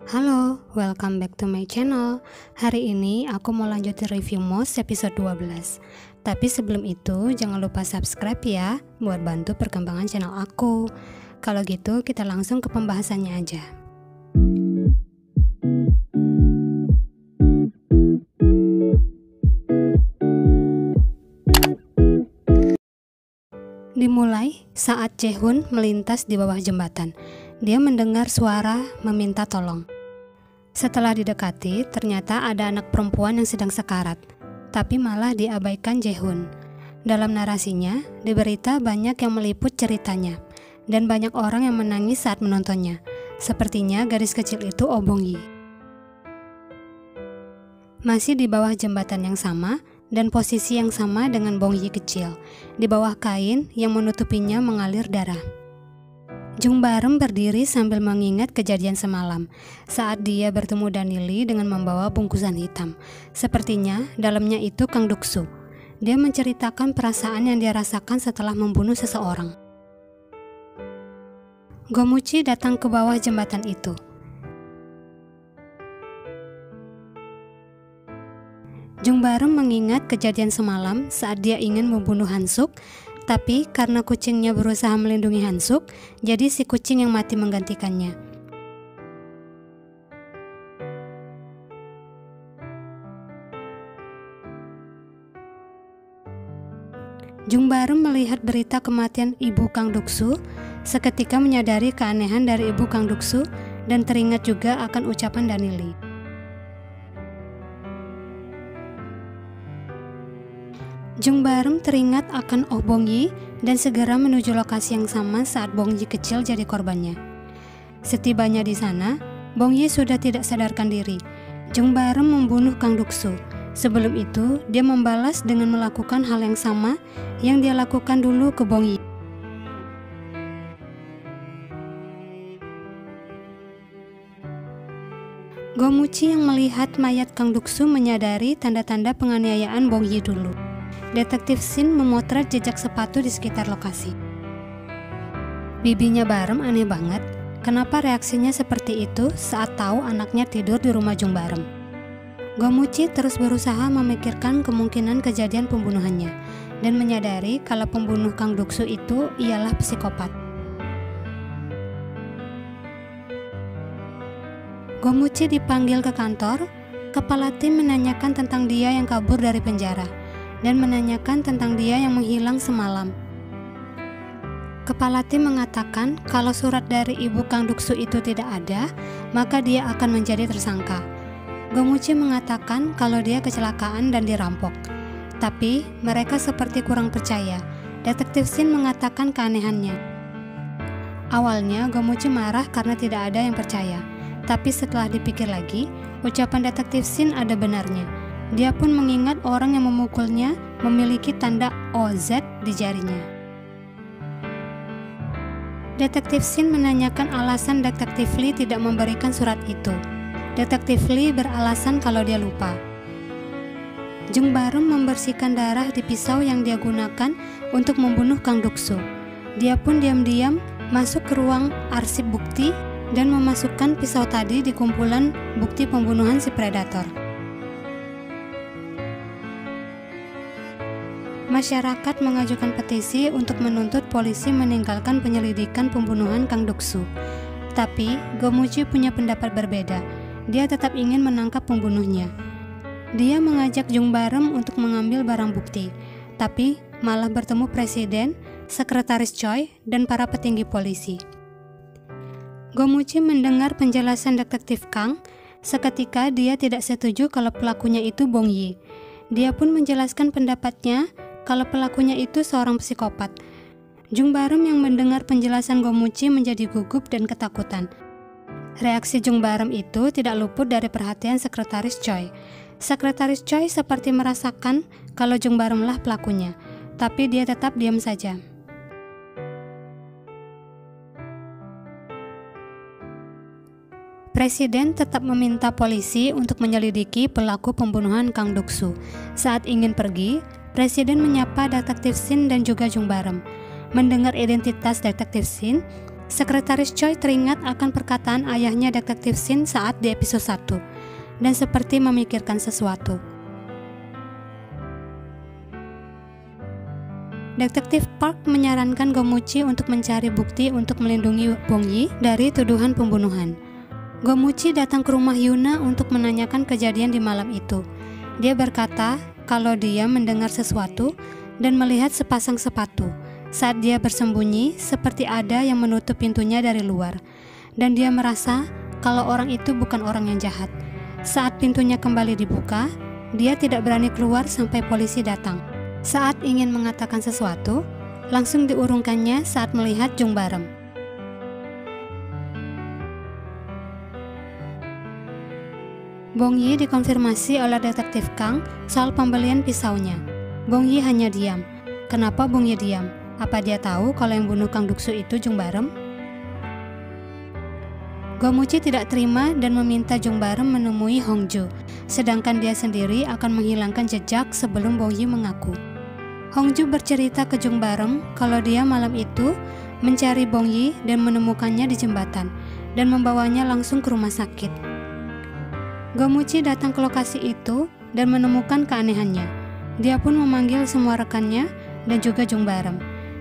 Halo, welcome back to my channel. Hari ini aku mau lanjutin review MOS episode 12. Tapi sebelum itu, jangan lupa subscribe ya, buat bantu perkembangan channel aku. Kalau gitu, kita langsung ke pembahasannya aja. Dimulai saat Jae-hoon melintas di bawah jembatan. Dia mendengar suara meminta tolong. Setelah didekati, ternyata ada anak perempuan yang sedang sekarat, tapi malah diabaikan Jae-hoon. Dalam narasinya, di berita banyak yang meliput ceritanya, dan banyak orang yang menangis saat menontonnya. Sepertinya gadis kecil itu Oh Bong-yi. Masih di bawah jembatan yang sama, dan posisi yang sama dengan Bong-yi kecil. Di bawah kain yang menutupinya mengalir darah. Jung Barem berdiri sambil mengingat kejadian semalam saat dia bertemu Danili dengan membawa bungkusan hitam. Sepertinya dalamnya itu Kang Duk-soo. Dia menceritakan perasaan yang dia rasakan setelah membunuh seseorang. Gomuchi datang ke bawah jembatan itu. Jung Barem mengingat kejadian semalam saat dia ingin membunuh Hansuk, tapi karena kucingnya berusaha melindungi Hansuk, jadi si kucing yang mati menggantikannya. Jung Barem melihat berita kematian ibu Kang Duk-soo, seketika menyadari keanehan dari ibu Kang Duk-soo dan teringat juga akan ucapan Danili. Jung Barem teringat akan Oh Bong-yi dan segera menuju lokasi yang sama saat Bong-yi kecil jadi korbannya. Setibanya di sana, Bong-yi sudah tidak sadarkan diri. Jung Barem membunuh Kang Duk-soo. Sebelum itu, dia membalas dengan melakukan hal yang sama yang dia lakukan dulu ke Bong-yi. Gomuchi yang melihat mayat Kang Duk-soo menyadari tanda-tanda penganiayaan Bong-yi dulu. Detektif Shin memotret jejak sepatu di sekitar lokasi. Bibinya Barem aneh banget, kenapa reaksinya seperti itu saat tahu anaknya tidur di rumah Jung Barem. Gomuchi terus berusaha memikirkan kemungkinan kejadian pembunuhannya, dan menyadari kalau pembunuh Kang Duk-soo itu ialah psikopat. Gomuchi dipanggil ke kantor, kepala tim menanyakan tentang dia yang kabur dari penjara, dan menanyakan tentang dia yang menghilang semalam. Kepala tim mengatakan kalau surat dari ibu Kang Duk-soo itu tidak ada, maka dia akan menjadi tersangka. Gomuchi mengatakan kalau dia kecelakaan dan dirampok. Tapi mereka seperti kurang percaya. Detektif Shin mengatakan keanehannya. Awalnya Gomuchi marah karena tidak ada yang percaya. Tapi setelah dipikir lagi, ucapan detektif Shin ada benarnya. Dia pun mengingat orang yang memukulnya memiliki tanda OZ di jarinya. Detektif Shin menanyakan alasan Detektif Lee tidak memberikan surat itu. Detektif Lee beralasan kalau dia lupa. Jung Barem membersihkan darah di pisau yang dia gunakan untuk membunuh Kang Duk-soo. Dia pun diam-diam masuk ke ruang arsip bukti dan memasukkan pisau tadi di kumpulan bukti pembunuhan si predator. Masyarakat mengajukan petisi untuk menuntut polisi meninggalkan penyelidikan pembunuhan Kang Duk-soo. Tapi Gomuchi punya pendapat berbeda. Dia tetap ingin menangkap pembunuhnya. Dia mengajak Jung Barem untuk mengambil barang bukti, tapi malah bertemu presiden, sekretaris Choi, dan para petinggi polisi. Gomuchi mendengar penjelasan detektif Kang. Seketika dia tidak setuju kalau pelakunya itu Bong-yi. Dia pun menjelaskan pendapatnya kalau pelakunya itu seorang psikopat. Jung Barem yang mendengar penjelasan Gomuchi menjadi gugup dan ketakutan. Reaksi Jung Barem itu tidak luput dari perhatian sekretaris Choi. Sekretaris Choi seperti merasakan kalau Jung Barem lah pelakunya, tapi dia tetap diam saja. Presiden tetap meminta polisi untuk menyelidiki pelaku pembunuhan Kang Duk-soo. Saat ingin pergi, Presiden menyapa Detektif Shin dan juga Jung Barem. Mendengar identitas Detektif Shin, Sekretaris Choi teringat akan perkataan ayahnya Detektif Shin saat di episode 1 dan seperti memikirkan sesuatu. Detektif Park menyarankan Gomuchi untuk mencari bukti untuk melindungi Bong Yi dari tuduhan pembunuhan. Gomuchi datang ke rumah Yuna untuk menanyakan kejadian di malam itu. Dia berkata kalau dia mendengar sesuatu dan melihat sepasang sepatu. Saat dia bersembunyi, seperti ada yang menutup pintunya dari luar. Dan dia merasa kalau orang itu bukan orang yang jahat. Saat pintunya kembali dibuka, dia tidak berani keluar sampai polisi datang. Saat ingin mengatakan sesuatu, langsung diurungkannya saat melihat Jung Barem. Bong Yi dikonfirmasi oleh Detektif Kang soal pembelian pisaunya. Bong Yi hanya diam. Kenapa Bong Yi diam? Apa dia tahu kalau yang bunuh Kang Duksu itu Jung Barem? Gomuchi tidak terima dan meminta Jung Barem menemui Hongju, sedangkan dia sendiri akan menghilangkan jejak sebelum Bong Yi mengaku. Hongju bercerita ke Jung Barem kalau dia malam itu mencari Bong Yi dan menemukannya di jembatan dan membawanya langsung ke rumah sakit. Gomuchi datang ke lokasi itu dan menemukan keanehannya. Dia pun memanggil semua rekannya dan juga Jung Barem.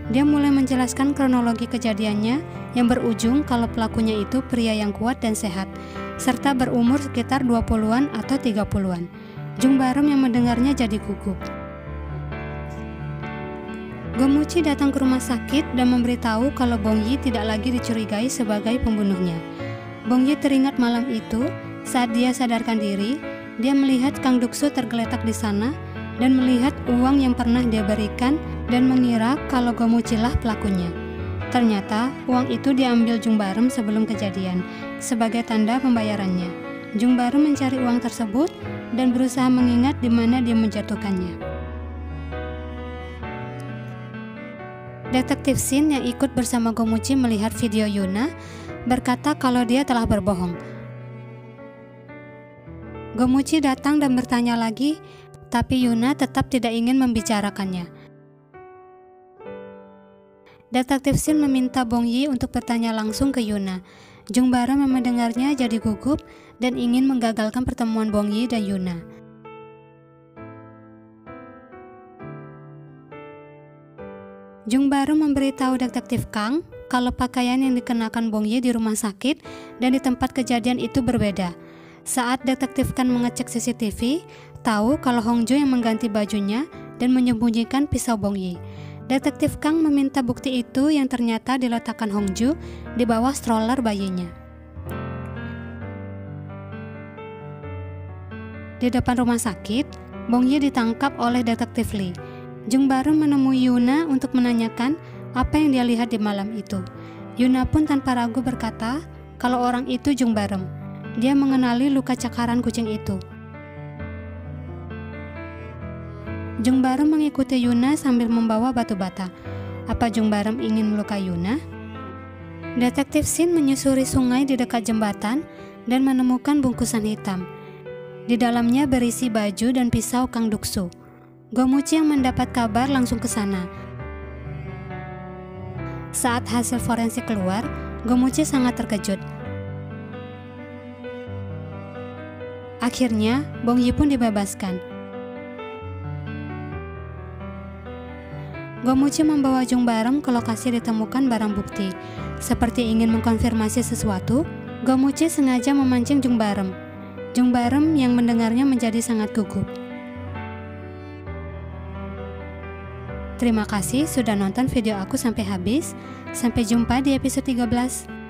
Dia mulai menjelaskan kronologi kejadiannya yang berujung kalau pelakunya itu pria yang kuat dan sehat, serta berumur sekitar 20-an atau 30-an. Jung Barem yang mendengarnya jadi gugup. Gomuchi datang ke rumah sakit dan memberitahu kalau Bong Yi tidak lagi dicurigai sebagai pembunuhnya. Bong Yi teringat malam itu, saat dia sadarkan diri, dia melihat Kang Duksu tergeletak di sana dan melihat uang yang pernah dia berikan dan mengira kalau Gomuchi lah pelakunya. Ternyata uang itu diambil Jung Barem sebelum kejadian sebagai tanda pembayarannya. Jung Barem mencari uang tersebut dan berusaha mengingat di mana dia menjatuhkannya. Detektif Shin yang ikut bersama Gomuchi melihat video Yuna berkata kalau dia telah berbohong. Gomuchi datang dan bertanya lagi, tapi Yuna tetap tidak ingin membicarakannya. Detektif Shin meminta Bong Yi untuk bertanya langsung ke Yuna. Jung Barem yang mendengarnya jadi gugup dan ingin menggagalkan pertemuan Bong Yi dan Yuna. Jung Barem memberitahu Detektif Kang kalau pakaian yang dikenakan Bong Yi di rumah sakit dan di tempat kejadian itu berbeda. Saat Detektif Kang mengecek CCTV, tahu kalau Hongju yang mengganti bajunya dan menyembunyikan pisau Bong Yi. Detektif Kang meminta bukti itu yang ternyata diletakkan Hongju di bawah stroller bayinya. Di depan rumah sakit, Bong Yi ditangkap oleh Detektif Lee. Jung Barem menemui Yuna untuk menanyakan apa yang dia lihat di malam itu. Yuna pun tanpa ragu berkata kalau orang itu Jung Barem. Dia mengenali luka cakaran kucing itu. Jung Barem mengikuti Yuna sambil membawa batu bata. Apa Jung Barem ingin melukai Yuna? Detektif Shin menyusuri sungai di dekat jembatan dan menemukan bungkusan hitam. Di dalamnya berisi baju dan pisau Kang Duksu. Gomuchi yang mendapat kabar langsung ke sana. Saat hasil forensik keluar, Gomuchi sangat terkejut. Akhirnya, Bong Yi pun dibebaskan. Gomuchi membawa Jung Barem ke lokasi ditemukan barang bukti. Seperti ingin mengkonfirmasi sesuatu, Gomuchi sengaja memancing Jung Barem. Jung Barem yang mendengarnya menjadi sangat gugup. Terima kasih sudah nonton video aku sampai habis. Sampai jumpa di episode 13.